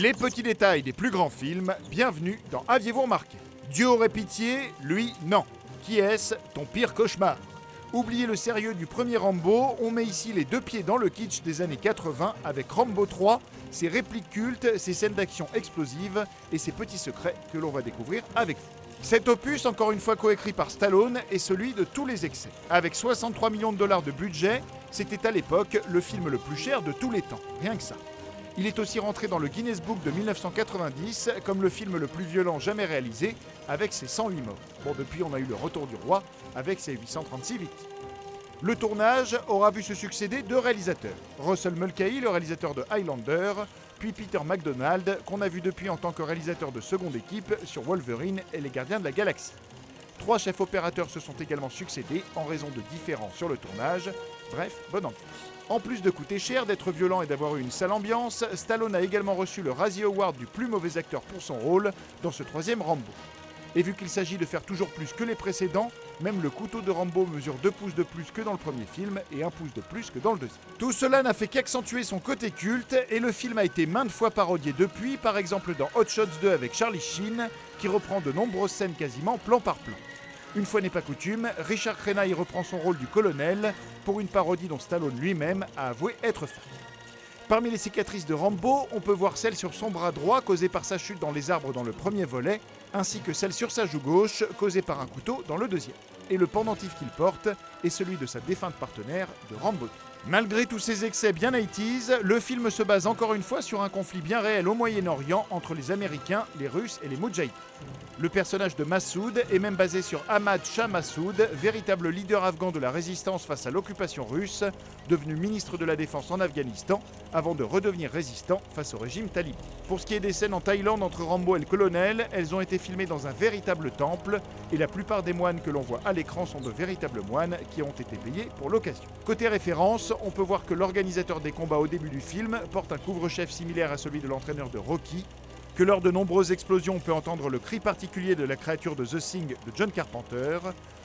Les petits détails des plus grands films, bienvenue dans Aviez-vous remarqué? Dieu aurait pitié, lui non. Qui est-ce? Ton pire cauchemar. Oubliez le sérieux du premier Rambo, on met ici les deux pieds dans le kitsch des années 80 avec Rambo 3, ses répliques cultes, ses scènes d'action explosives et ses petits secrets que l'on va découvrir avec vous. Cet opus, encore une fois coécrit par Stallone, est celui de tous les excès. Avec 63 millions de dollars de budget, c'était à l'époque le film le plus cher de tous les temps, rien que ça. Il est aussi rentré dans le Guinness Book de 1990 comme le film le plus violent jamais réalisé, avec ses 108 morts. Bon, depuis on a eu le retour du roi, avec ses 836 victimes. Le tournage aura vu se succéder deux réalisateurs. Russell Mulcahy, le réalisateur de Highlander, puis Peter MacDonald, qu'on a vu depuis en tant que réalisateur de seconde équipe sur Wolverine et les Gardiens de la Galaxie. Trois chefs opérateurs se sont également succédés en raison de différends sur le tournage. Bref, bonne ambiance. En plus de coûter cher, d'être violent et d'avoir eu une sale ambiance, Stallone a également reçu le Razzie Award du plus mauvais acteur pour son rôle dans ce troisième Rambo. Et vu qu'il s'agit de faire toujours plus que les précédents, même le couteau de Rambo mesure 2 pouces de plus que dans le premier film et 1 pouce de plus que dans le deuxième. Tout cela n'a fait qu'accentuer son côté culte et le film a été maintes fois parodié depuis, par exemple dans Hot Shots 2 avec Charlie Sheen, qui reprend de nombreuses scènes quasiment plan par plan. Une fois n'est pas coutume, Richard Crenna y reprend son rôle du colonel pour une parodie dont Stallone lui-même a avoué être fan. Parmi les cicatrices de Rambo, on peut voir celle sur son bras droit causée par sa chute dans les arbres dans le premier volet, ainsi que celle sur sa joue gauche causée par un couteau dans le deuxième. Et le pendentif qu'il porte est celui de sa défunte partenaire de Rambo 2. Malgré tous ces excès bien 80s, le film se base encore une fois sur un conflit bien réel au Moyen-Orient entre les Américains, les Russes et les Moudjahidines. Le personnage de Massoud est même basé sur Ahmad Shah Massoud, véritable leader afghan de la résistance face à l'occupation russe, devenu ministre de la Défense en Afghanistan, avant de redevenir résistant face au régime taliban. Pour ce qui est des scènes en Thaïlande entre Rambo et le colonel, elles ont été filmées dans un véritable temple, et la plupart des moines que l'on voit à l'écran sont de véritables moines qui ont été payés pour l'occasion. Côté référence, on peut voir que l'organisateur des combats au début du film porte un couvre-chef similaire à celui de l'entraîneur de Rocky, que lors de nombreuses explosions on peut entendre le cri particulier de la créature de The Thing de John Carpenter,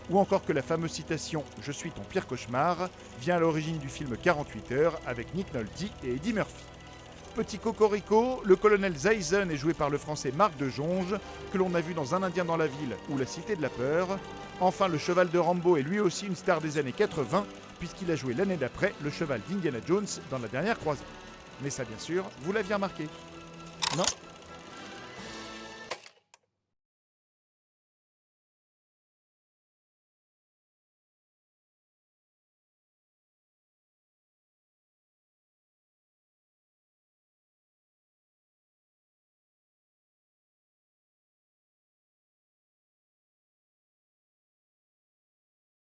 ou encore que la fameuse citation « Je suis ton pire cauchemar » vient à l'origine du film 48 heures avec Nick Nolte et Eddie Murphy. Petit cocorico, le colonel Zaizen est joué par le français Marc de Jonge, que l'on a vu dans Un Indien dans la ville ou La Cité de la Peur. Enfin, le cheval de Rambo est lui aussi une star des années 80, puisqu'il a joué l'année d'après le cheval d'Indiana Jones dans La Dernière Croisade. Mais ça, bien sûr, vous l'aviez remarqué, non ?